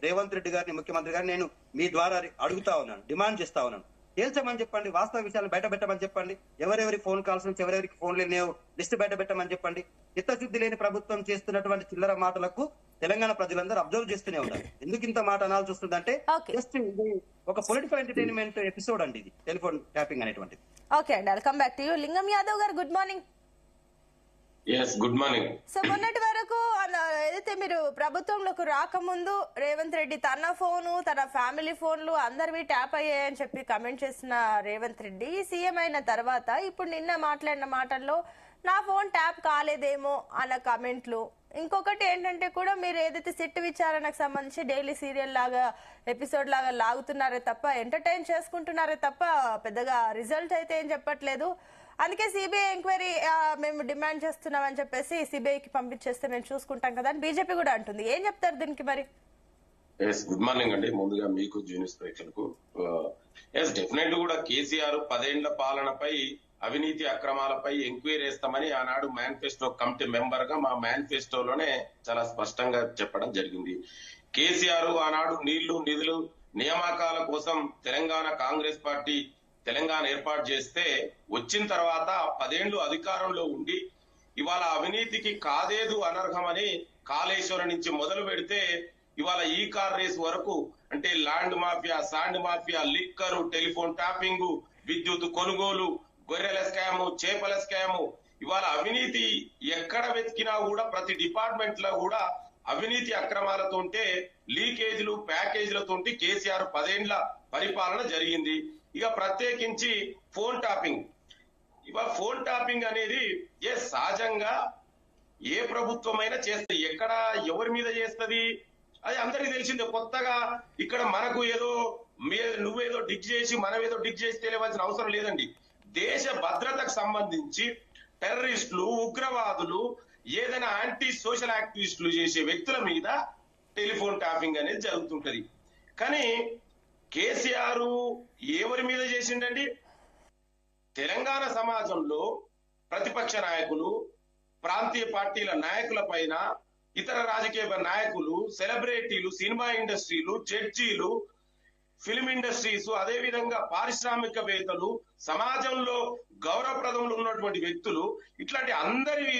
రేవంత్ రెడ్డి గారిని, ముఖ్యమంత్రి గారిని నేను మీ ద్వారా అడుగుతా ఉన్నాను, డిమాండ్ చేస్తా ఉన్నాను. తేల్చమని చెప్పండి, వాస్తవ విషయాలను బయట పెట్టమని చెప్పండి. ఎవరెవరి ఫోన్ కాల్స్ నుంచి ఎవరెవరికి ఫోన్లు లేవు లిస్ట్ బయట పెట్టమని చెప్పండి. చిత్తశుద్ధి లేని ప్రభుత్వం చేస్తున్నటువంటి చిల్లర మాటలకు తెలంగాణ ప్రజలందరూ అబ్జర్వ్ చేస్తూనే ఉన్నారు. ఎందుకు ఇంత మాట అనాల్సి వస్తుందంటే జస్ట్ ఇది ఒక పొలిటికల్ ఎంటర్టైన్మెంట్ ఎపిసోడ్ అండి, ఇది టెలిఫోన్ ట్యాపింగ్ అనేటువంటిది. ఓకే అండి, I'll come back to you. లింగం యాదవ్ గారు, good morning. Good morning. So మొన్నటి వరకు ఏదైతే మీరు ప్రభుత్వంలోకి రాకముందు రేవంత్ రెడ్డి తన ఫోను, తన ఫ్యామిలీ ఫోన్లు అందరివి ట్యాప్ అయ్యాయని చెప్పి కమెంట్ చేసిన రేవంత్ రెడ్డి సీఎం అయిన తర్వాత ఇప్పుడు నిన్న మాట్లాడిన మాటల్లో నా ఫోన్ ట్యాప్ కాలేదేమో అన్న కమెంట్లు. ఇంకొకటి ఏంటంటే కూడా మీరు ఏదైతే సిట్ విచారణకు సంబంధించి డైలీ సీరియల్ లాగా ఎపిసోడ్ లాగా లాగుతున్నారే తప్ప, ఎంటర్టైన్ చేసుకుంటున్నారే తప్ప పెద్దగా రిజల్ట్ అయితే ఏం చెప్పట్లేదు. అందుకే సిబిఐ ఎంక్వైరీ మేము డిమాండ్ చేస్తున్నామని చెప్పేసి సిబిఐకి పంపించేస్తే మేము చూసుకుంటాం కదా అని బీజేపీ కూడా అంటుంది. ఏం చెప్తారు దీనికి మరి? గుడ్ మార్నింగ్ అండి. ముందుగా మీకు జూనియర్స్ ప్రేక్షకులకు డెఫినెట్ కూడా కేసీఆర్ 10 ఏళ్ల పాలనపై అవినీతి అక్రమాలపై ఎంక్వైరీ చేస్తామని ఆనాడు మేనిఫెస్టో కమిటీ మెంబర్ గా మా మేనిఫెస్టోలోనే చాలా స్పష్టంగా చెప్పడం జరిగింది. కేసీఆర్ ఆనాడు నీళ్లు నిధులు నియామకాల కోసం తెలంగాణ కాంగ్రెస్ పార్టీ తెలంగాణ ఏర్పాటు చేస్తే వచ్చిన తర్వాత 10 ఏళ్లు అధికారంలో ఉండి ఇవాళ అవినీతికి కాదేదు అనర్హమని కాళేశ్వరం నుంచి మొదలు పెడితే ఇవాళ ఈ కార్ రేస్ వరకు, అంటే land mafia, sand mafia, liquor, telephone tapping, విద్యుత్ కొనుగోలు, గొర్రెల స్కాము, చేపల స్కాము, ఇవాళ అవినీతి ఎక్కడ వెతికినా కూడా ప్రతి డిపార్ట్మెంట్ లో కూడా అవినీతి అక్రమాలతోంటే లీకేజీలు ప్యాకేజీలతోటి కేసీఆర్ 10 ఏళ్ల పరిపాలన జరిగింది. ఇక ప్రత్యేకించి ఫోన్ టాపింగ్, ఇవాళ ఫోన్ టాపింగ్ అనేది సహజంగా ఏ ప్రభుత్వమైనా చేస్తే ఎక్కడ ఎవరి మీద చేస్తుంది అది అందరికీ తెలిసిందే. కొత్తగా ఇక్కడ మనకు ఏదో నువ్వేదో డిగ్ చేసి మనం ఏదో డిగ్ చేసి తెలియవలసిన అవసరం లేదండి. దేశ భద్రతకు సంబంధించి టెర్రరిస్టులు, ఉగ్రవాదులు, ఏదైనా యాంటీ సోషల్ యాక్టివిస్టులు చేసే వ్యక్తుల మీద టెలిఫోన్ ట్యాపింగ్ అనేది జరుగుతుంటది. కానీ కేసీఆర్ ఎవరి మీద చేసిండండి? తెలంగాణ సమాజంలో ప్రతిపక్ష నాయకులు, ప్రాంతీయ పార్టీల నాయకుల పైన, ఇతర రాజకీయ నాయకులు, సెలబ్రిటీలు, సినిమా ఇండస్ట్రీలు, జడ్జీలు, ఫిల్మ్ ఇండస్ట్రీస్, అదే విధంగా పారిశ్రామికవేత్తలు, సమాజంలో గౌరవప్రదంలో ఉన్నటువంటి వ్యక్తులు, ఇట్లాంటి అందరి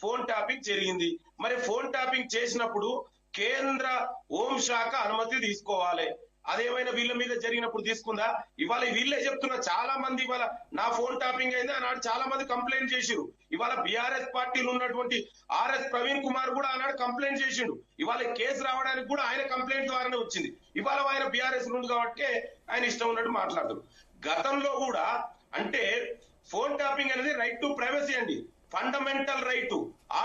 ఫోన్ ట్యాపింగ్ జరిగింది. మరి ఫోన్ ట్యాపింగ్ చేసినప్పుడు కేంద్ర హోంశాఖ అనుమతి తీసుకోవాలి. అదేమైనా వీళ్ళ మీద జరిగినప్పుడు తీసుకుందా? ఇవాళ వీళ్ళే చెప్తున్నా, చాలా మంది ఇవాళ నా ఫోన్ టాపింగ్ అయింది ఆనాడు చాలా మంది కంప్లైంట్ చేసిరు. ఇవాళ బీఆర్ఎస్ పార్టీలో ఉన్నటువంటి ఆర్ఎస్ ప్రవీణ్ కుమార్ కూడా ఆనాడు కంప్లైంట్ చేసిండు. ఇవాళ కేసు రావడానికి కూడా ఆయన కంప్లైంట్ ద్వారానే వచ్చింది. ఇవాళ ఆయన బీఆర్ఎస్ నుండి కాబట్టి ఆయన ఇష్టం ఉన్నట్టు మాట్లాడతారు. గతంలో కూడా అంటే ఫోన్ టాపింగ్ అనేది రైట్ టు ప్రైవసీ అండి, fundamental right,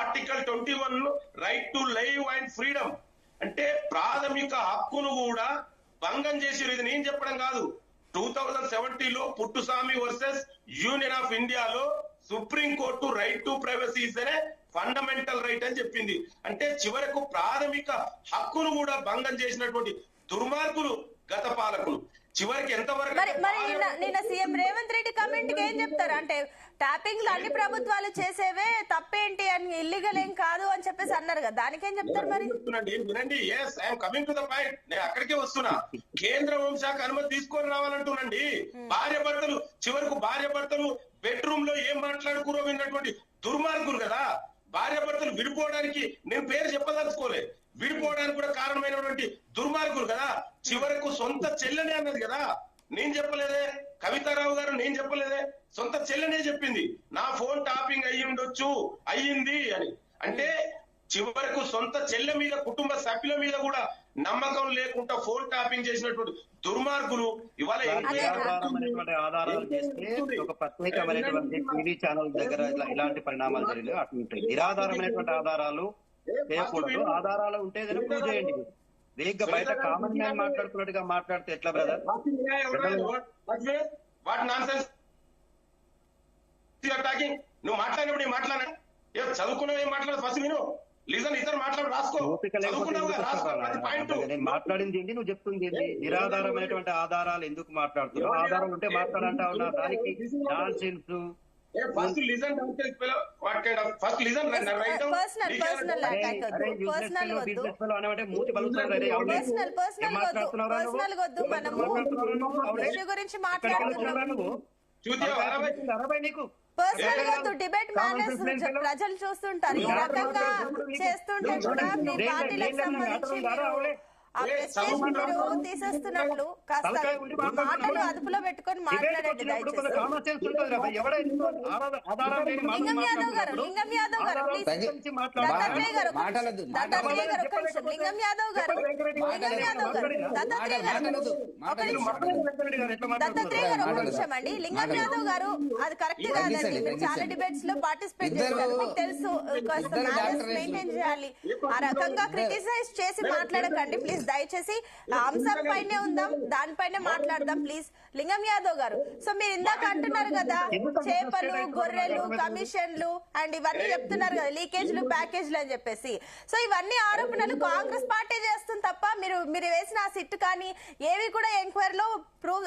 article 21 right to live and freedom, అంటే ప్రాథమిక హక్కును కూడా భంగం చేసిరు. ఇది నేను చెప్పడం కాదు. 2017లో పుట్టుస్వామి వర్సెస్ యూనియన్ ఆఫ్ ఇండియాలో supreme court right to privacy is అనే ఫండమెంటల్ రైట్ అని చెప్పింది. అంటే చివరకు ప్రాథమిక హక్కును కూడా భంగం చేసినటువంటి దుర్మార్గులు గత పాలకులు. చివరికి ఎంతవరకు నిన్న సీఎం రేవంత్ రెడ్డి కమెంట్ కి ఏం చెప్తారు అంటే ట్యాపింగ్ లో అన్ని ప్రభుత్వాలు చేసేవే, తప్పేంటి అని, ఇల్లీగల్ ఏం కాదు అని చెప్పేసి అన్నారు కదా, దానికేం చెప్తారు మరి? వినండి, కమింగ్ టు ద పాయింట్, నేను అక్కడికే వస్తున్నా. కేంద్ర హోంశాఖ అనుమతి తీసుకొని రావాలంటున్నాండి. భార్య భర్తలు చివరకు బెడ్రూమ్ లో ఏం మాట్లాడుకురో విన్నటువంటి దుర్మార్గులు కదా. భార్య భర్తలు విడిపోవడానికి నేను పేరు చెప్పదలుచుకోలే, విడిపోవడానికి కూడా కారణమైనటువంటి దుర్మార్గులు కదా. చివరకు సొంత చెల్లెనే అన్నది కదా, నేను చెప్పలేదే, కవితారావు గారు నేను చెప్పలేదే, సొంత చెల్లెనే చెప్పింది నా ఫోన్ టాపింగ్ అయ్యి ఉండొచ్చు, అయ్యింది అని. అంటే చివరకు సొంత చెల్లె మీద, కుటుంబ సభ్యుల మీద కూడా నమ్మకం లేకుండా ఫోన్ టాపింగ్ చేసినటువంటి దుర్మార్గులు ఇవాళ ఆధారాలు చేస్తే ఒక ప్రత్యేకమైనటువంటి టీవీ ఛానల్ దగ్గర ఇలాంటి పరిణామాలు జరిగినాయి. అట్లుంటాయి. నిరాధారమైనటువంటి ఆధారాలు చేయకూడదు. ఆధారాలు ఉంటే ప్రూవ్ చేయండి. వేగంగా బయట కామన్ మ్యాన్ మాట్లాడుతున్నట్టుగా మాట్లాడితే ఎట్లా బ్రదర్? నువ్వు మాట్లాడినప్పుడు నేను మాట్లాడా, చదువుకున్నావు ఏం మాట్లాడదు, ఫస్ట్ విను, లిజన్, ఇతరు మాట్లాడు, రాసుకో. నేను మాట్లాడింది ఏంటి, నువ్వు చెప్తుంది ఏంటి? నిరాధారమైనటువంటి ఆధారాలు ఎందుకు మాట్లాడుతున్నావు? ఆధారాలు ఉంటే మాట్లాడంటా ఉన్నా, దానికి non sense first listen what kind of first listen personal attack వద్దు, పర్సనల్ వద్దు, పర్సనల్ వద్దు. మనము ఇష్యూ గురించి మాట్లాడుతున్నాము. పర్సనల్ వద్దు, డిబేట్ మేనర్స్ ప్రజలు చూస్తుంటారు. ఈ రకంగా చేస్తుంటే కూడా మీ పార్టీలకు సంబంధించి ఆ ప్రెస్టేజ్ మీరు తీసేస్తున్నట్లు కాస్త మాటలు అదుపులో పెట్టుకొని మాట్లాడండి దయచేసి. లింగం యాదవ్ గారు దత్తాత్రేయ గారు లింగం యాదవ్ గారు దత్తాత్రేయ ఒక నిమిషం అండి. లింగం యాదవ్ గారు అది కరెక్ట్ కాదండి. మీరు చాలా డిబేట్స్ లో పార్టిసిపేట్ చేస్తారు, మీకు తెలుసు. కాస్త మేనర్స్ మెయింటైన్ చేయాలి. ఆ రకంగా క్రిటిసైజ్ చేసి మాట్లాడకండి ప్లీజ్. దయచేసి అంశం పైనే ఉందాం, దానిపైనే మాట్లాడదాం ప్లీజ్. లింగం యాదవ్ గారు, సో మీరు ఇందాక అంటున్నారు కదా చేపలు, గొర్రెలు, కమిషన్లు అండ్ ఇవన్నీ చెప్తున్నారు కదా, లీకేజ్లు, ప్యాకేజ్లు అని చెప్పేసి. సో ఇవన్నీ ఆరోపణలు కాంగ్రెస్ పార్టీ చేస్తుంది తప్ప మీరు వేసిన ఆ సిట్ కానీ ఏవి కూడా ఎంక్వైరీలో ప్రూవ్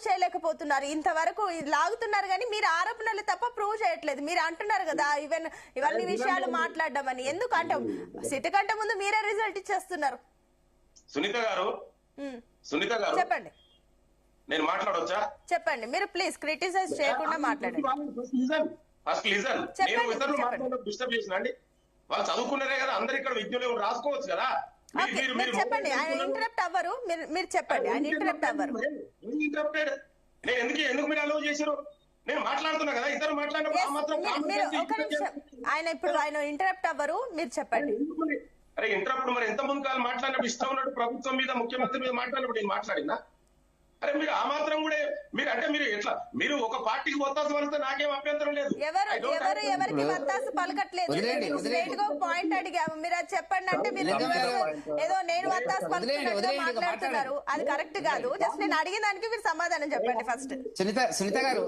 చేయలేకపోతున్నారు. ఇంతవరకు లాగుతున్నారు కానీ మీరు ఆరోపణలు తప్ప ప్రూవ్ చేయట్లేదు. మీరు అంటున్నారు కదా ఇవన్నీ విషయాలు మాట్లాడడం అని. ఎందుకు అంటే సిట్ కంటే ముందు మీరే రిజల్ట్ ఇచ్చేస్తున్నారు. సునీత గారు చెప్పండి, నేను మాట్లాడవచ్చా? చెప్పండి. మీరు ప్లీజ్ క్రిటిసైజ్ చేయకుండా మాట్లాడండి. First listen. నేను ఇతరులు మాట్లాడడం డిస్టర్బ్ చేసిన అండి. వాళ్ళు చదువుకున్నారే కదా, అందరు ఇక్కడ విద్యలో రాసుకోవచ్చు కదా. చెప్పండి, ఆయన ఇంటరప్ట్ అవ్వరు. మీరు చెప్పండి, ఆయన ఇంటరప్ట్ అవ్వరు. నేను ఎందుకు మీరు అలౌ చేశారు? నేను మాట్లాడుతున్నా కదా, ఇతరులు మాట్లాడినప్పుడు మీరు ఒక నిమిషం, ఆయన ఇంటరప్ట్ అవ్వరు, మీరు చెప్పండి. అరే ఇంటరప్ట్ మరి ఎంత ముందు కాలం మాట్లాడినప్పుడు ఇష్టం ఉన్నట్టు ప్రభుత్వం మీద, ముఖ్యమంత్రి మీద మాట్లాడినప్పుడు నేను మాట్లాడినా? అరే మీరు ఆ మాత్రం కూడా మీరు ఎట్లా మీరు ఒక పార్టీకి ఒత్తాసు పలిస్తే నాకేం అభ్యంతరం లేదు. ఎవరికి ఒత్తాసు పలకట్లేదు. స్ట్రైట్ గా పాయింట్ అడిగాము, మీరు అది చెప్పండి అంటే మీరు ఏదో నేను ఒత్తాసు పలుకుతున్నట్టుగా మాట్లాడుతున్నారు. అది కరెక్ట్ కాదు. జస్ట్ నేను అడిగిన దానికి మీరు సమాధానం చెప్పండి ఫస్ట్. సునీత గారు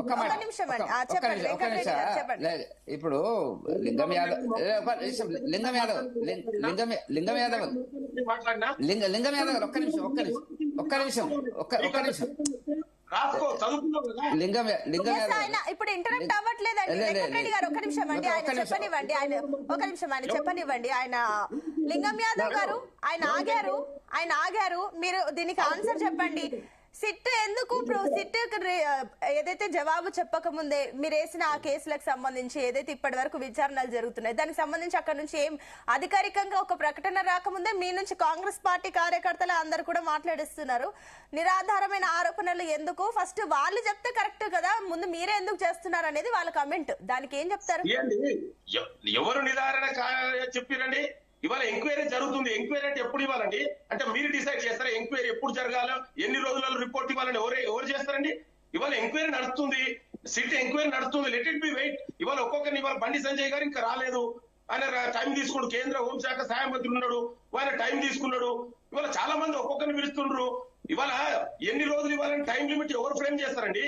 ఒక నిమిషం అండి, చెప్పండి వెంకటరెడ్డి గారు చెప్పండి. ఇప్పుడు లింగం యాదవ్ ఇప్పుడు ఇంటరప్ట్ అవ్వట్లేదండి వెంకటరెడ్డి గారు. ఒక నిమిషం అండి, ఆయన చెప్పనివ్వండి. ఆయన చెప్పనివ్వండి. ఆయన లింగం యాదవ్ గారు ఆయన ఆగారు. మీరు దీనికి ఆన్సర్ చెప్పండి. సిట్ ఎందుకు సిట్ ఏదైతే జవాబు చెప్పకముందే మీరు వేసిన ఆ కేసులకు సంబంధించి ఏదైతే ఇప్పటి వరకు విచారణలు జరుగుతున్నాయి, దానికి సంబంధించి అక్కడ నుంచి ఏం అధికారికంగా ఒక ప్రకటన రాకముందే మీ నుంచి కాంగ్రెస్ పార్టీ కార్యకర్తలు అందరు కూడా మాట్లాడిస్తున్నారు. నిరాధారమైన ఆరోపణలు ఎందుకు? ఫస్ట్ వాళ్ళు చెప్తే కరెక్ట్ కదా, ముందు మీరే ఎందుకు చేస్తున్నారు అనేది వాళ్ళ కమెంట్. దానికి ఏం చెప్తారు? ఎవరు నిరాధారణ చెప్పిరండి? ఇవాళ ఎంక్వైరీ జరుగుతుంది. ఎంక్వైరీ అంటే ఎప్పుడు ఇవ్వాలండి? అంటే మీరు డిసైడ్ చేస్తారా ఎంక్వైరీ ఎప్పుడు జరగాలో, ఎన్ని రోజులలో రిపోర్ట్ ఇవ్వాలని? ఎవరు చేస్తారండి? ఇవాళ ఎంక్వైరీ నడుస్తుంది, సిట్ ఎంక్వైరీ నడుస్తుంది. Let it be wait. ఇవాళ ఒక్కొక్కరిని ఇవాళ బండి సంజయ్ గారు ఇంకా రాలేదు, ఆయన టైం తీసుకున్నాడు. కేంద్ర హోంశాఖ సహాయ మంత్రి ఉన్నాడు, ఆయన టైం తీసుకున్నాడు. ఇవాళ చాలా మంది ఒక్కొక్కరిని పిలుస్తుండ్రు. ఇవాళ ఎన్ని రోజులు ఇవ్వాలని టైం లిమిట్ ఎవరు ఫ్రేమ్ చేస్తారండి?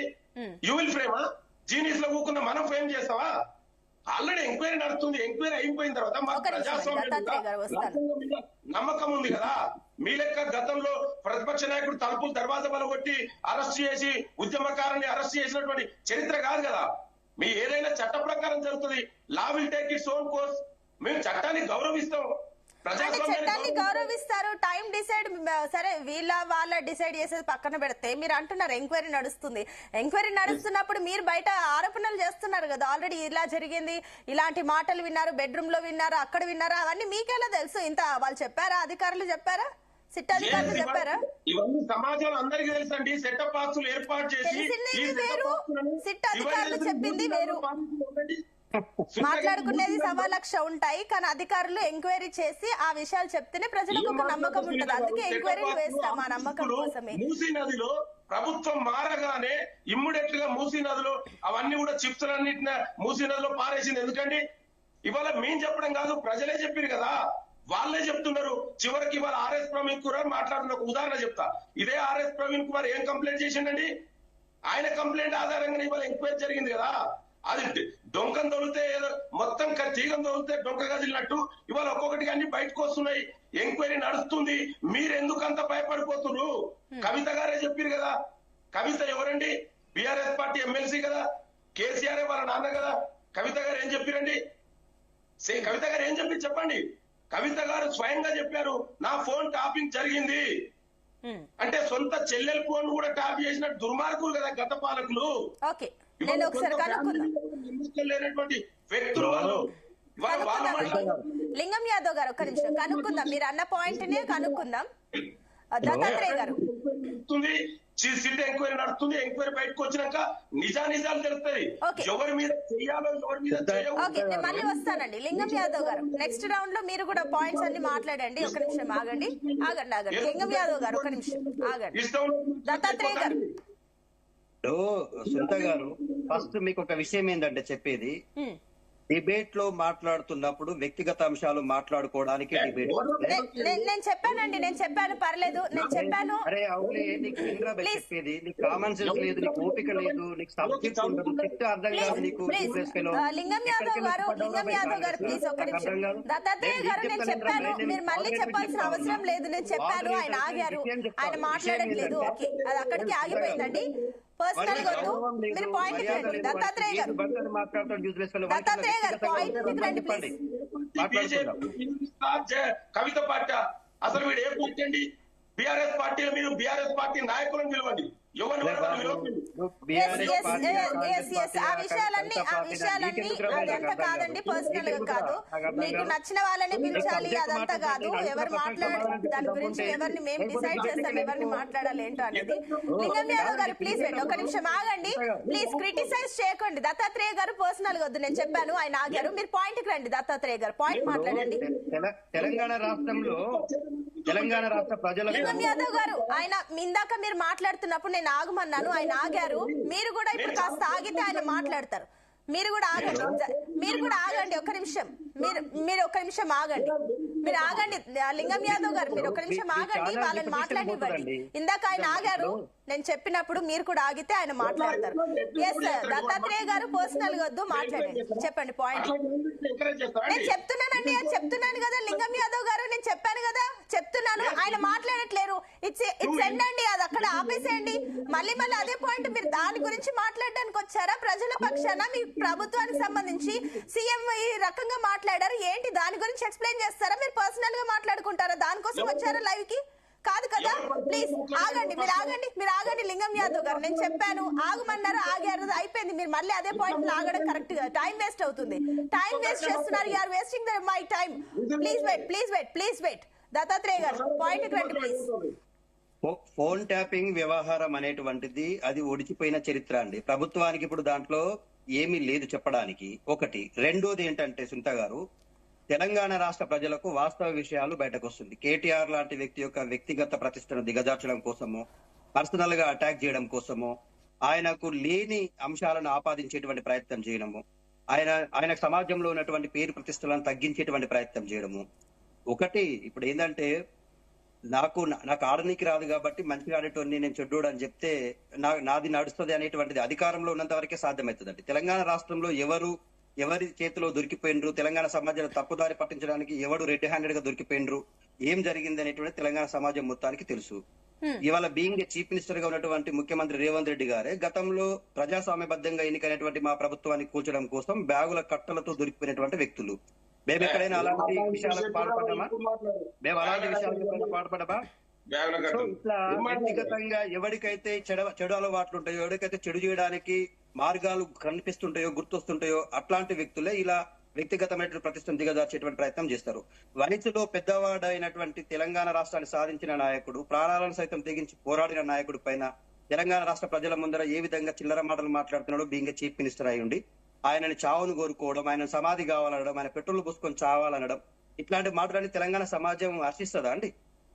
యూ విల్ ఫ్రేమా? జీనియస్ లో కూకున్న మనం ఫ్రేమ్ చేస్తావా? ఆల్రెడీ ఎంక్వైరీ నడుస్తుంది. ఎంక్వైరీ అయిపోయిన తర్వాత మాకు ప్రజాస్వామ్యం మీద నమ్మకం ఉంది కదా. మీ లెక్క గతంలో ప్రతిపక్ష నాయకుడు తలుపులు దర్వాజా పలగొట్టి అరెస్ట్ చేసి ఉద్యమకారుని అరెస్ట్ చేసినటువంటి చరిత్ర కాదు కదా. మీ ఏదైనా చట్ట ప్రకారం జరుగుతుంది. Law will take its own course. మేము చట్టాన్ని గౌరవిస్తాం, చట్టాన్ని గౌరవిస్తారు. టైం డిసైడ్ సరే వాళ్ళ డిసైడ్ చేసేది పక్కన పెడితే మీరు అంటున్నారు ఎంక్వైరీ నడుస్తుంది. ఎంక్వైరీ నడుస్తున్నప్పుడు మీరు బయట ఆరోపణలు చేస్తున్నారు కదా, ఆల్రెడీ ఇలా జరిగింది, ఇలాంటి మాటలు విన్నారు, బెడ్రూమ్ లో విన్నారు, అక్కడ విన్నారా, అవన్నీ మీకెలా తెలుసు? ఇంత వాళ్ళు చెప్పారా? అధికారులు చెప్పారా? సిట్ అధికారులు చెప్పారా? ఇవన్నీ సమాజంలో అందరికీ తెలుసండి. సెటప్ బాక్సులు ఏర్పాటు చేసి వేరు, సిట్ అధికారులు చెప్పింది వేరు. మాట్లాడుకునేది 1,00,000 ఉంటాయి, కానీ అధికారులు ఎంక్వైరీ చేసి ఆ విషయాలు చెప్తేనే ప్రజలకు ఒక నమ్మకం ఉంటుంది. అందుకే ఎంక్వైరీలు వేస్తాం ఆ నమ్మకం కోసమే. మూసీ నదిలో ప్రభుత్వం మారగానే ఇమ్మీడియట్ గా మూసీ నదిలో అవన్నీ కూడా చిప్స్ అన్నిటిన మూసీ నదిలో పారేసింది. ఎందుకండి? ఇవాళ మేము చెప్పడం కాదు, ప్రజలే చెప్పారు కదా, వాళ్ళే చెప్తున్నారు. చివరికి ఇవాళ ఆర్ఎస్ ప్రవీణ్ కుమార్ మాట్లాడుతున్న ఒక ఉదాహరణ చెప్తా. ఇదే ఆర్ఎస్ ప్రవీణ్ కుమార్ ఏం కంప్లైంట్ చేసిండండి? ఆయన కంప్లైంట్ ఆధారంగా ఇవాళ ఎంక్వైరీ జరిగింది కదా. అది డొంకం తొలితే మొత్తం తీగం తొలితే డొంక కదిలినట్టు ఇవాళ ఒక్కొక్కటిగా అన్ని బయటకు వస్తున్నాయి. ఎంక్వైరీ నడుస్తుంది. మీరెందుకంత భయపడిపోతున్నారు? కవిత గారే చెప్పారు కదా. కవిత ఎవరండి? బీఆర్ఎస్ పార్టీ ఎమ్మెల్సీ కదా, కేసీఆర్ వాళ్ళ నాన్న కదా. కవిత గారు ఏం చెప్పారండి? కవిత గారు ఏం చెప్పండి. కవిత గారు స్వయంగా చెప్పారు, నా ఫోన్ టాపింగ్ జరిగింది అంటే. సొంత చెల్లెల ఫోన్ కూడా ట్యాప్ చేసిన దుర్మార్గులు కదా గత పాలకులు. లేనటువంటి వ్యక్తులు వాళ్ళు. లింగం యాదవ్ గారు ఒక్క నిమిషం కనుక్కుందాం, మీరు అన్న పాయింట్ నే కనుక్కుందాం. దత్తాత్రేయ గారు, సిట్ ఎంక్వైరీ నడుస్తుంది. ఎంక్వైరీ బయటకు వచ్చినాక నిజాలు తెలుస్తాయి, ఎవరి మీద చెయ్యాలో ఎవరి మీద నేను మళ్ళీ వస్తానండి. లింగం యాదవ్ గారు, నెక్స్ట్ రౌండ్ లో మీరు కూడా పాయింట్స్ అన్ని మాట్లాడండి. ఒక నిమిషం ఆగండి. లింగం యాదవ్ గారు ఒక నిమిషం ఆగండి. దత్తాత్రేయ గారు, సునీత గారు, ఫస్ట్ మీకు ఒక విషయం ఏంటంటే చెప్పేది, డిబేట్ లో మాట్లాడుతున్నప్పుడు వ్యక్తిగత అంశాలు మాట్లాడుకోవడానికి డిబేట్. నేను చెప్పాను పర్లేదు, నేను చెప్పాను. అరే అవునే, నీకు చెప్పేది, నీకు కామన్ సెన్స్ లేదు, నీకు ఓపిక లేదు, నీకు సబ్జెక్ట్ ఉండదు, చెప్తే అర్థం కాదు నీకు. లింగం యాదవ్ గారు ప్లీజ్ ఒక్క నిమిషం. దత్తాత్రేయ గారు, నేను చెప్పాను, మీరు మళ్ళీ చెప్పాల్సిన అవసరం లేదు. నేను చెప్పాను, ఆయన ఆగారు, ఆయన మాట్లాడట్లేదు. ఓకే, అది అక్కడికి ఆగిపోయిందండి. పర్సనల్ గా మీరు పాయింట్ రండి. దత్తాత్రేయ గారు పాయింట్ రండి ప్లీజ్. కవిత పార్టీ అసలు వీడు ఏ పార్టీ అండి? బీఆర్ఎస్ పార్టీలో మీరు బీఆర్ఎస్ పార్టీ నాయకులను పిలవండి. ఆ విషయాలన్నీ అదంతా కాదండి, పర్సనల్ గా కాదు. మీకు నచ్చిన వాళ్ళని పిలిచాలి అదంతా కాదు. ఎవరు మాట్లాడాలి దాని గురించి ఎవరిని మేము డిసైడ్ చేస్తాం, ఎవరిని మాట్లాడాలి ఏంటో అనేది. లింగం యాదవ్ గారు ప్లీజ్ వెయిట్, ఒక నిమిషం ఆగండి ప్లీజ్. క్రిటిసైజ్ చేయకండి. దత్తాత్రేయ గారు పర్సనల్ గా వద్దు, నేను చెప్పాను, ఆయన ఆగారు. మీరు పాయింట్ కి రండి. దత్తాత్రేయ గారు పాయింట్ మాట్లాడండి. తెలంగాణ రాష్ట్ర ప్రజలు, లింగం యాదవ్ గారు, ఆయన ఇందాక మీరు మాట్లాడుతున్నప్పుడు నేను ఆగమన్నాను, ఆయన ఆగారు. మీరు కూడా ఇప్పుడు కాస్త ఆగితే ఆయన మాట్లాడతారు. మీరు కూడా ఆగండి ఒక్క నిమిషం. మీరు ఒక్క నిమిషం ఆగండి. మీరు ఆగండి లింగం యాదవ్ గారు, మీరు ఒక్క నిమిషం ఆగండి, వాళ్ళని మాట్లాడివ్వండి. ఇందాక ఆయన ఆగారు, నేను చెప్పినప్పుడు మీరు కూడా ఆగితే ఆయన మాట్లాడతారు. ఎస్ దత్తాత్రేయ గారు పర్సనల్ గా వద్దు, మాట్లాడండి. చెప్పండి పాయింట్. నేను చెప్తున్నాను కదా లింగం యాదవ్ గారు, నేను చెప్పాను కదా, చెప్తున్నాను. ఆయన మాట్లాడట్లేరు. ఇట్స్ ఎండ్ అండి, అది అక్కడ ఆపేసేయండి. మళ్ళీ అదే పాయింట్. మీరు దాని గురించి మాట్లాడడానికి వచ్చారా? ప్రజల పక్షాన మీ ప్రభుత్వానికి సంబంధించి సీఎం ఈ రకంగా మాట్లాడారు ఏంటి, దాని గురించి ఎక్స్ప్లెయిన్ చేస్తారా? మీరు పర్సనల్ గా మాట్లాడుకుంటారా? దానికోసం వచ్చారా లైవ్ కి? కాదు కదా. ప్లీజ్ ఆగండి, మీరు ఆగండి లింగం యాదవ్ గారు. నేను చెప్పాను, ఆగమన్నారు, ఆగారు, అయిపోయింది. మీరు మళ్ళీ అదే పాయింట్ ఆగడం కరెక్ట్ గా టైం వేస్ట్ అవుతుంది. టైం వేస్ట్ చేస్తున్నారు. You are wasting my time. Please wait. Dattatreya గారు పాయింట్ రండి ప్లీజ్. ఫోన్ ట్యాపింగ్ వ్యవహారం అనేటువంటిది అది ఒడిచిపోయిన చరిత్ర అండి. ప్రభుత్వానికి ఇప్పుడు దాంట్లో ఏమీ లేదు చెప్పడానికి. ఒకటి. రెండోది ఏంటంటే సునీత గారు, తెలంగాణ రాష్ట్ర ప్రజలకు వాస్తవ విషయాలు బయటకు వస్తుంది. కేటీఆర్ లాంటి వ్యక్తి యొక్క వ్యక్తిగత ప్రతిష్టను దిగజార్చడం కోసమో, పర్సనల్ గా అటాక్ చేయడం కోసమో, ఆయనకు లేని అంశాలను ఆపాదించేటువంటి ప్రయత్నం చేయడము, ఆయన సమాజంలో ఉన్నటువంటి పేరు ప్రతిష్టలను తగ్గించేటువంటి ప్రయత్నం చేయడము. ఒకటి. ఇప్పుడు ఏంటంటే, నాకు ఆడనీకి రాదు కాబట్టి మంచిగా ఆడేటోని నేను చెడ్డోడు అని చెప్తే నాది నడుస్తుంది అనేటువంటిది అధికారంలో ఉన్నంత వరకే సాధ్యమవుతుందండి. తెలంగాణ రాష్ట్రంలో ఎవరి చేతిలో దొరికిపోయినరు, తెలంగాణ సమాజాన్ని తప్పుదారి పట్టించడానికి ఎవడు రెడ్ హ్యాండెడ్ గా దొరికిపోయినరు, ఏం జరిగింది అనేటువంటి తెలంగాణ సమాజం మొత్తానికి తెలుసు. ఇవాళ బీయింగ్ చీఫ్ మినిస్టర్ గా ఉన్నటువంటి ముఖ్యమంత్రి రేవంత్ రెడ్డి గారే గతంలో ప్రజాస్వామ్యబద్ధంగా ఎన్నికైనటువంటి మా ప్రభుత్వాన్ని కూల్చడం కోసం బ్యాగుల కట్టలతో దొరికిపోయినటువంటి వ్యక్తులు. మేము ఎక్కడైనా అలాంటి విషయాలకు పాల్పడ్డామా? ఇట్లా వ్యక్తిగతంగా ఎవరికైతే చెడు అలవాట్లు ఉంటాయో, ఎవరికైతే చెడు చేయడానికి మార్గాలు కనిపిస్తుంటాయో, గుర్తొస్తుంటాయో, అట్లాంటి వ్యక్తులే ఇలా వ్యక్తిగతమైన ప్రతిష్టను దిగజార్చేటువంటి ప్రయత్నం చేస్తారు. వనితలో పెద్దవాడైనటువంటి తెలంగాణ రాష్ట్రాన్ని సాధించిన నాయకుడు, ప్రాణాలను సైతం తెగించి పోరాడిన నాయకుడి పైన తెలంగాణ రాష్ట్ర ప్రజల ముందర ఏ విధంగా చిల్లర మాటలు మాట్లాడుతున్నాడు బీయింగ్ చీఫ్ మినిస్టర్ అయ్యుండి, ఆయనని చావును కోరుకోవడం, ఆయన సమాధి కావాలనడం, ఆయన పెట్రోల్ పోసుకొని చావాలనడం, ఇట్లాంటి మాటలని తెలంగాణ సమాజం హర్షిస్తుందా అండి?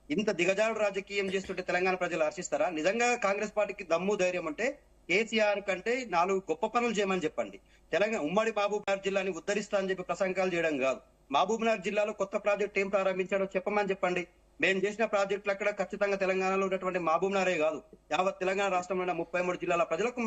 ఇంత దిగజారు రాజకీయం చేస్తుంటే తెలంగాణ ప్రజలు హర్షిస్తారా? నిజంగా కాంగ్రెస్ పార్టీకి దమ్ము ధైర్యం అంటే కేసీఆర్ కంటే 4 గొప్ప పనులు చేయమని చెప్పండి. తెలంగాణ ఉమ్మడి మహబూబ్నగర్ జిల్లాని ఉద్ధరిస్తా అని చెప్పి ప్రసంగాలు చేయడం కాదు. మహబూబ్నగర్ జిల్లాలో కొత్త ప్రాజెక్ట్ ఏం ప్రారంభించాడో చెప్పమని చెప్పండి. మేము చేసిన ప్రాజెక్టులు అక్కడ ఖచ్చితంగా తెలంగాణలో ఉన్నటువంటి మహబూబ్నగరే కాదు, యావత్ తెలంగాణ రాష్ట్రంలో ఉన్న 33 జిల్లాల ప్రజలకు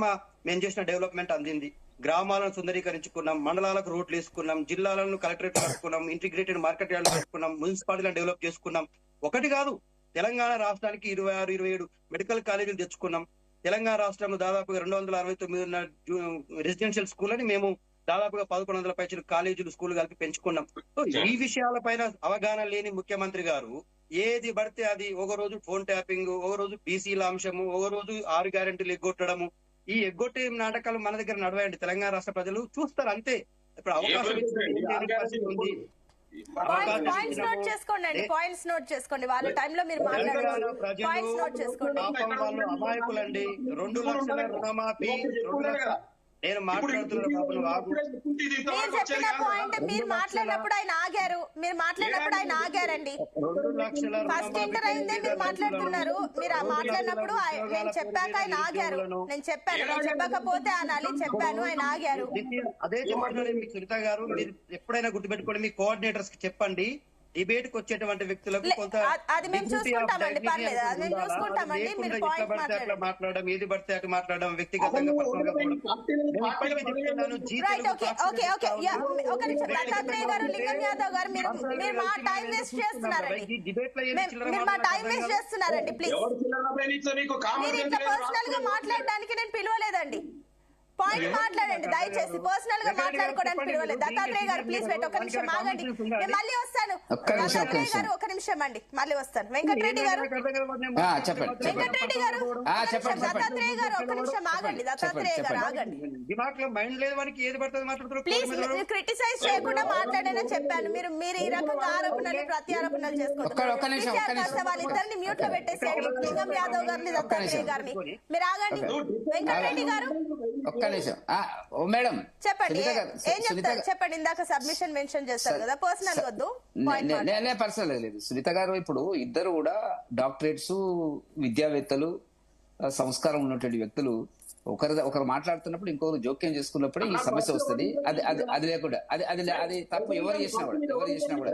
మేము చేసిన డెవలప్మెంట్ అందింది. గ్రామాలను సుందరీకరించుకున్నాం, మండలాలకు రోడ్లు వేసుకున్నాం, జిల్లాలను కలెక్టరేట్ కట్టుకున్నాం, ఇంటిగ్రేటెడ్ మార్కెట్ యార్డ్లు పెట్టుకున్నాం, మున్సిపాలిటీలను డెవలప్ చేసుకున్నాం. ఒకటి కాదు, తెలంగాణ రాష్ట్రానికి 26-27 మెడికల్ కాలేజీలు తెచ్చుకున్నాం. తెలంగాణ రాష్ట్రంలో దాదాపుగా 269 ఉన్న రెసిడెన్షియల్ స్కూల్ అని మేము దాదాపుగా 1100 పైచలు కాలేజీలు స్కూల్ కలిపి పెంచుకున్నాం. సో ఈ విషయాలపైన అవగాహన లేని ముఖ్యమంత్రి గారు ఏది పడితే అది ఒక రోజు ఫోన్ ట్యాపింగ్, ఒక రోజు బీసీల అంశము, ఒక రోజు 6 గ్యారెంటీలు ఎగ్గొట్టడము, ఈ ఎగ్గొట్టే నాటకాలు మన దగ్గర నడవాయండి. తెలంగాణ రాష్ట్ర ప్రజలు చూస్తారు అంతే. ఇప్పుడు అవకాశం ఉంది. పాయింట్స్ నోట్ చేసుకోండి అండి, పాయింట్స్ నోట్ చేసుకోండి. వాళ్ళ టైంలో మీరు మాట్లాడారు. పాయింట్స్ నోట్ చేసుకోండి. వాళ్ళు అమాయకులండి. 2 లక్షల రుణమాఫీ, 2 లక్షల నేను మాట్లాడుతున్నా బాబు నువ్వు ఆగు. మీరు చెప్పిన పాయింట్ మీరు మాట్లాడినప్పుడు ఆయన ఆగారు. మీరు మాట్లాడినప్పుడు ఆయన ఆగారండి. 2 లక్షల ఫస్ట్ ఇంటర్ అయిందే మీరు మాట్లాడుతున్నారు. మీరు మాట్లాడినప్పుడు నేను చెప్పాక ఆయన ఆగారు. నేను చెప్పాను, నేను చెప్పకపోతే అనాలి, చెప్పాను, ఆయన ఆగారు. అదే చెప్పండి మీకు సునీత గారు. మీరు ఎప్పుడైనా గుర్తుపెట్టుకోండి, మీ కోఆర్డినేటర్స్ కి చెప్పండి, డిబేట్ కి వచ్చేటువంటి వ్యక్తులకు కొంత అది మేము చూసుకుంటామండి, పర్లేదు, అది మేము చూసుకుంటామండి. మీరు పాయింట్ అట్లా మాట్లాడడం, ఏది పడితే అటు మాట్లాడడం, వ్యక్తిగతంగా పర్సనల్ గా రైట్. ఓకే ఓకే ఓకే ఒక నిమిషం. దత్తాత్రేయ గారు, లింగం యాదవ్ గారు, మీరు మా టైం వేస్ట్ చేస్తున్నారండి. మీరు మా టైం వేస్ట్ చేస్తున్నారండి. ప్లీజ్, మీరు ఇట్లా పర్సనల్ గా మాట్లాడడానికి నేను పిలవలేదండి. పాయింట్ మాట్లాడండి దయచేసి. పర్సనల్ గా మాట్లాడుకోవడానికి పిలవలేదు. దత్తాత్రేయ గారు ప్లీజ్ వెయిట్, ఒక నిమిషం ఆగండి, నేను మళ్ళీ వస్తాను. దత్తాత్రేయ గారు ఒక నిమిషం అండి, మళ్ళీ వస్తాను. వెంకటరెడ్డి గారు, వెంకటరెడ్డి గారు, దత్తాత్రేయ గారు ఒక నిమిషం ఆగండి. దత్తాత్రేయ గారు ఆగండి ప్లీజ్. మీరు క్రిటిసైజ్ చేయకుండా మాట్లాడేనని చెప్పాను. మీరు ఈ రకంగా ఆరోపణలు ప్రత్యారోపణలు చేసుకోవద్దు. వాళ్ళిద్దరిని మ్యూట్ లో పెట్టేసేయండి, లింగం యాదవ్ గారిని, దత్తాత్రేయ గారిని. మీరు ఆగండి. వెంకటరెడ్డి గారు మేడం చెప్పండి, ఏం చెప్తారు చెప్పండి. ఇందాక సబ్మిషన్ మెన్షన్ చేస్తారు కదా, పర్సనల్ వద్దు. పర్సనల్ లేదు సునీత గారు. ఇప్పుడు ఇద్దరు కూడా డాక్టరేట్స్, విద్యావేత్తలు, సంస్కారం ఉన్నటువంటి వ్యక్తులు. ఒకరు మాట్లాడుతున్నప్పుడు ఇంకొకరు జోక్యం చేసుకున్నప్పుడు ఈ సమస్య వస్తుంది. అది లేకుండా అది తప్పు. ఎవరు చేసినా కూడా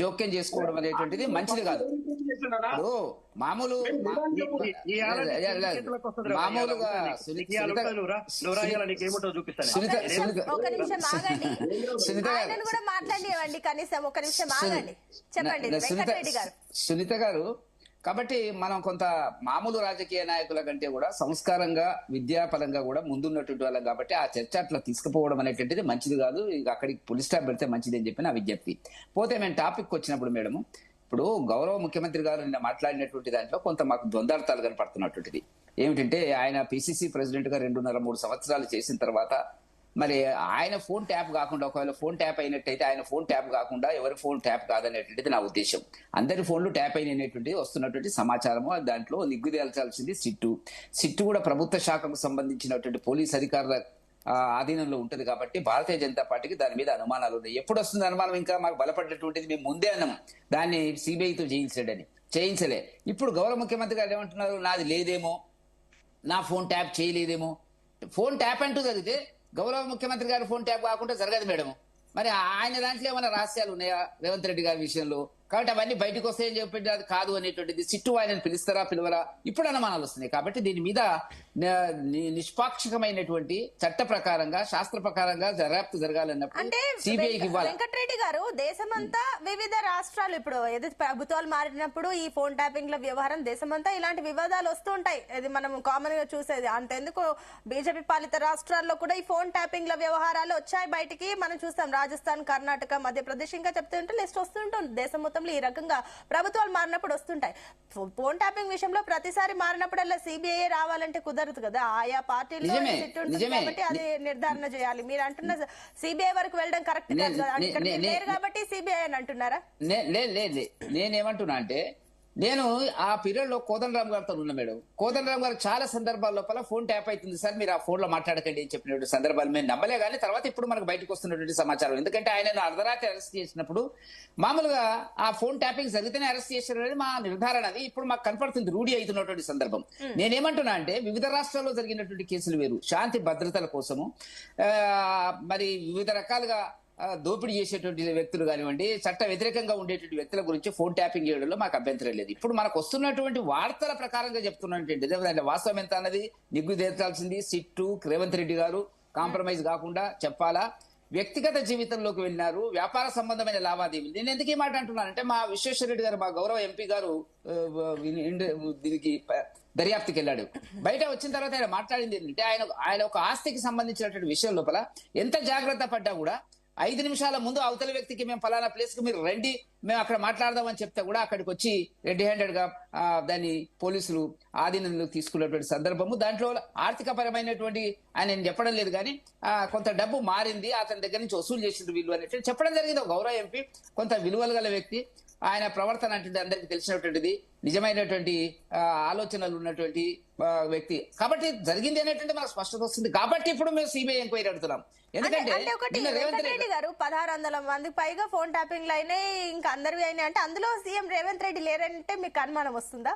జోక్యం చేసుకోవడం అనేటువంటిది మంచిది కాదు. ఇప్పుడు మామూలుగా ఒక నిమిషం ఆగండి, ఆయనను కూడా మాట్లాడివ్వండి కనీసం. ఒక నిమిషం ఆగండి, చెప్పండి వెంకటరెడ్డి గారు. సునీత గారు, కాబట్టి మనం కొంత మామూలు రాజకీయ నాయకుల కంటే కూడా సంస్కారంగా, విద్యాపరంగా కూడా ముందున్నటువంటి వాళ్ళం. కాబట్టి ఆ చర్చ అట్లా తీసుకుపోవడం అనేటువంటిది మంచిది కాదు. ఇక అక్కడికి పులి స్టాప్ పెడితే మంచిది అని చెప్పి నా విజ్ఞప్తి. పోతే మేము టాపిక్ వచ్చినప్పుడు మేడం, ఇప్పుడు గౌరవ ముఖ్యమంత్రి గారు నిన్న మాట్లాడినటువంటి దాంట్లో కొంత మాకు ద్వందార్థాలు కనపడుతున్నటువంటిది ఏమిటంటే, ఆయన పిసిసి ప్రెసిడెంట్ గా 2.5-3 సంవత్సరాలు చేసిన తర్వాత మరి ఆయన ఫోన్ ట్యాప్ కాకుండా, ఒకవేళ ఫోన్ ట్యాప్ అయినట్టయితే ఆయన ఫోన్ ట్యాప్ కాకుండా ఎవరి ఫోన్ ట్యాప్ కాదనేటువంటిది నా ఉద్దేశం. అందరి ఫోన్లు ట్యాప్ అయినటువంటిది వస్తున్నటువంటి సమాచారము. దాంట్లో నిగ్గు తేల్చాల్సింది సిట్టు కూడా ప్రభుత్వ శాఖకు సంబంధించినటువంటి పోలీస్ అధికారుల ఆధీనంలో ఉంటది. కాబట్టి భారతీయ జనతా పార్టీకి దాని మీద అనుమానాలు ఉన్నాయి. ఎప్పుడు వస్తుంది అనుమానం? ఇంకా మాకు బలపడ్డటువంటిది మేము ముందే అన్నాం దాన్ని సిబిఐతో చేయించలే. ఇప్పుడు గౌరవ ముఖ్యమంత్రి గారు ఏమంటున్నారు, నాది లేదేమో, నా ఫోన్ ట్యాప్ చేయలేదేమో. ఫోన్ ట్యాప్ అంటూ జరిగితే గౌరవ ముఖ్యమంత్రి గారి ఫోన్ ట్యాప్ కాకుండా జరగదు మేడం. మరి ఆయన దాంట్లో ఏమైనా రహస్యాలు ఉన్నాయా రేవంత్ రెడ్డి గారి విషయంలో? కాబట్టి అవన్నీ బయటకు వస్తాయని చెప్పి అది కాదు అనేటువంటిది. సిట్టు ఆయనను పిలుస్తారా పిలవరా ఇప్పుడు అనుమానాలు వస్తున్నాయి. కాబట్టి దీని మీద నిష్పాక్షికమైనటువంటి చట్ట ప్రకారంగా, శాస్త్ర ప్రకారంగా దర్యాప్తు జరగాలన్నప్పుడు సిబిఐకి ఇవ్వాలి. వెంకటరెడ్డి గారు, దేశమంతా వివిధ రాష్ట్రాలు ఇప్పుడు ఏదో ప్రభుత్వాలు మారినప్పుడు ఈ ఫోన్ ట్యాపింగ్ ల వ్యవహారం దేశమంతా ఇలాంటి వివాదాలు వస్తూ ఉంటాయి. ఇది మనం కామన్ గా చూసేది. అంతెందుకు బీజేపీ పాలిత రాష్ట్రాల్లో కూడా ఈ ఫోన్ ట్యాపింగ్ ల వ్యవహారాలు వచ్చాయి బయటికి. మనం చూస్తాం రాజస్థాన్, కర్ణాటక, మధ్యప్రదేశ్ ఇంకా చెప్తుంటే లిస్ట్ వస్తుంటుంది. దేశం మొత్తంలో ఈ రకంగా ప్రభుత్వాలు మారినప్పుడు వస్తుంటాయి. ఫోన్ ట్యాపింగ్ విషయంలో ప్రతిసారి మారినప్పుడల్లా సిబిఐ రావాలంటే కుదరదు కదా. ఆయా పార్టీలో కాబట్టి అది నిర్ధారణ చేయాలి. మీరు అంటున్న సిబిఐ వరకు వెళ్ళడం కరెక్ట్ కాదు కదా. ఇక్కడ లేరు కాబట్టి సిబిఐ అని అంటున్నారా? నేనేమంటున్నా అంటే, నేను ఆ పీరియడ్ లో కోదండరామ్ గారితో ఉన్నా మేడం. కోదండరామ్ గారు చాలా సందర్భాల లోపల ఫోన్ ట్యాప్ అవుతుంది సార్, మీరు ఆ ఫోన్ లో మాట్లాడకండి అని చెప్పినటువంటి సందర్భాలు మేము నమ్మలే. కానీ తర్వాత ఇప్పుడు మనకు బయటకు వస్తున్నటువంటి సమాచారం. ఎందుకంటే ఆయనను అర్ధరాత్రి అరెస్ట్ చేసినప్పుడు మామూలుగా ఆ ఫోన్ ట్యాపింగ్ జరిగితేనే అరెస్ట్ చేశారనేది మా నిర్ధారణ. అది ఇప్పుడు మాకు కనపడుతుంది, రూఢి అవుతున్నటువంటి సందర్భం. నేనేమంటున్నా అంటే, వివిధ రాష్ట్రాల్లో జరిగినటువంటి కేసులు వేరు, శాంతి భద్రతల కోసము మరి వివిధ రకాలుగా దోపిడీ చేసేటువంటి వ్యక్తులు కానివ్వండి, చట్ట వ్యతిరేకంగా ఉండేటువంటి వ్యక్తుల గురించి ఫోన్ ట్యాపింగ్ చేయడంలో మాకు అభ్యంతరం లేదు. ఇప్పుడు మనకు వస్తున్నటువంటి వార్తల ప్రకారంగా చెప్తున్నటువంటి వాస్తవం ఎంత అన్నది నిగ్గు తేల్చాల్సింది సిట్టు, రేవంత్ రెడ్డి గారు కాంప్రమైజ్ కాకుండా చెప్పాలా. వ్యక్తిగత జీవితంలోకి వెళ్ళినారు, వ్యాపార సంబంధమైన లావాదేవీలు. నేను ఎందుకు ఈ మాట అంటున్నానంటే మా విశ్వేశ్వరరెడ్డి గారు, మా గౌరవ ఎంపీ గారు దీనికి దర్యాప్తుకి వెళ్ళాడు. బయట వచ్చిన తర్వాత ఆయన మాట్లాడింది ఏంటంటే ఆయన ఒక ఆస్తికి సంబంధించినటువంటి విషయం లోపల ఎంత జాగ్రత్త పడ్డా కూడా 5 నిమిషాల ముందు అవతల వ్యక్తికి మేము ఫలానా ప్లేస్ కు మీరు రండి, మేము అక్కడ మాట్లాడదామని చెప్తే కూడా అక్కడికి వచ్చి రెడ్ హ్యాండెడ్ గా దాన్ని పోలీసులు ఆధీనంలోకి తీసుకున్నటువంటి సందర్భము. దాంట్లో ఆర్థిక పరమైనటువంటి ఆయన నేను చెప్పడం లేదు కానీ కొంత డబ్బు మారింది, అతని దగ్గర నుంచి వసూలు చేసింది వీళ్ళు అనేటువంటి చెప్పడం జరిగింది. ఒక గౌరవ ఎంపీ, కొంత విలువలు గల వ్యక్తి, ఆయన ప్రవర్తన అంటే అందరికి తెలిసినటువంటిది, నిజమైనటువంటి ఆలోచనలు ఉన్నటువంటి వ్యక్తి కాబట్టి జరిగింది అనేటువంటి మనకు స్పష్టత వస్తుంది. కాబట్టి ఇప్పుడు మేము సిబిఐ ఎంక్వైరీ అడుగుతున్నాం. ఎందుకంటే ఒకటి రెడ్డి గారు 1600 మందికి పైగా ఫోన్ ట్యాపింగ్లు అయినాయి, ఇంకా అందరివి అయినాయి అంటే అందులో సీఎం రేవంత్ రెడ్డి లేరంటే మీకు అనుమానం వస్తుందా?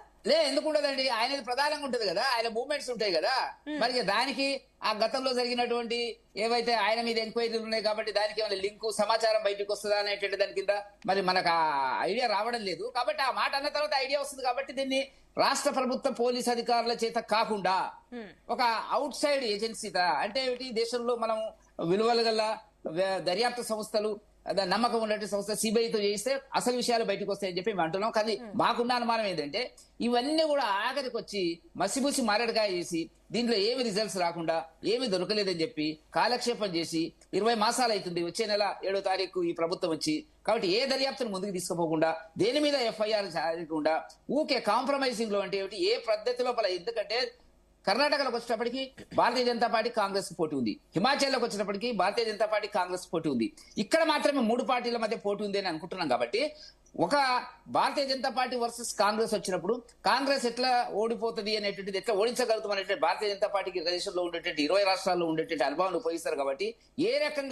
ఎందుకు ఉండదండి, ఆయనది ప్రధానంగా ఉంటది కదా, ఆయన మూవ్మెంట్స్ ఉంటాయి కదా. మరి దానికి ఆ గతంలో జరిగినటువంటి ఏవైతే ఆయన మీద ఎంక్వైరీలు ఉన్నాయి కాబట్టి దానికి ఏమైనా లింకు సమాచారం బయటకు వస్తుందా అనేటువంటి దాని కింద మరి మనకు ఆ ఐడియా రావడం లేదు. కాబట్టి ఆ మాట అన్న తర్వాత ఐడియా వస్తుంది. కాబట్టి దీన్ని రాష్ట్ర ప్రభుత్వ పోలీస్ అధికారుల చేత కాకుండా ఒక అవుట్ సైడ్ ఏజెన్సీ అంటే దేశంలో మనం విలువలు గల దర్యాప్తు సంస్థలు, నమ్మకం ఉన్నటువంటి సంస్థ సిబిఐతో చేయిస్తే అసలు విషయాలు బయటకు వస్తాయని చెప్పి మేము అంటున్నాం. కానీ మాకున్న అనుమానం ఏంటంటే ఇవన్నీ కూడా ఆఖరికి వచ్చి మసిబూసి మారడికాయ చేసి దీంట్లో ఏమి రిజల్ట్స్ రాకుండా ఏమి దొరకలేదని చెప్పి కాలక్షేపం చేసి 20 మాసాలు అవుతుంది, వచ్చే నెల 7వ తారీఖు ఈ ప్రభుత్వం వచ్చి. కాబట్టి ఏ దర్యాప్తును ముందుకు తీసుకుపోకుండా, దేని మీద ఎఫ్ఐఆర్ చేయకుండా ఊకే కాంప్రమైజింగ్ లో అంటే ఏ పద్ధతి లోపల, ఎందుకంటే కర్ణాటకలోకి వచ్చేటప్పటికి భారతీయ జనతా పార్టీ కాంగ్రెస్ పోటీ ఉంది, హిమాచల్లోకి వచ్చినప్పటికీ భారతీయ జనతా పార్టీ కాంగ్రెస్ పోటీ ఉంది, ఇక్కడ మాత్రమే 3 పార్టీల మధ్య పోటీ ఉంది అని అనుకుంటున్నాం. కాబట్టి ఒక భారతీయ జనతా పార్టీ వర్సెస్ కాంగ్రెస్ వచ్చినప్పుడు కాంగ్రెస్ ఎట్లా ఓడిపోతుంది అనేటువంటిది, ఎట్లా ఓడించగలుగుతాం అనేటువంటి భారతీయ జనతా పార్టీకి దేశంలో ఉండేటువంటి 20 రాష్ట్రాల్లో ఉండేటువంటి అనుభవాన్ని ఉపయోగిస్తారు. కాబట్టి ఏ రకంగా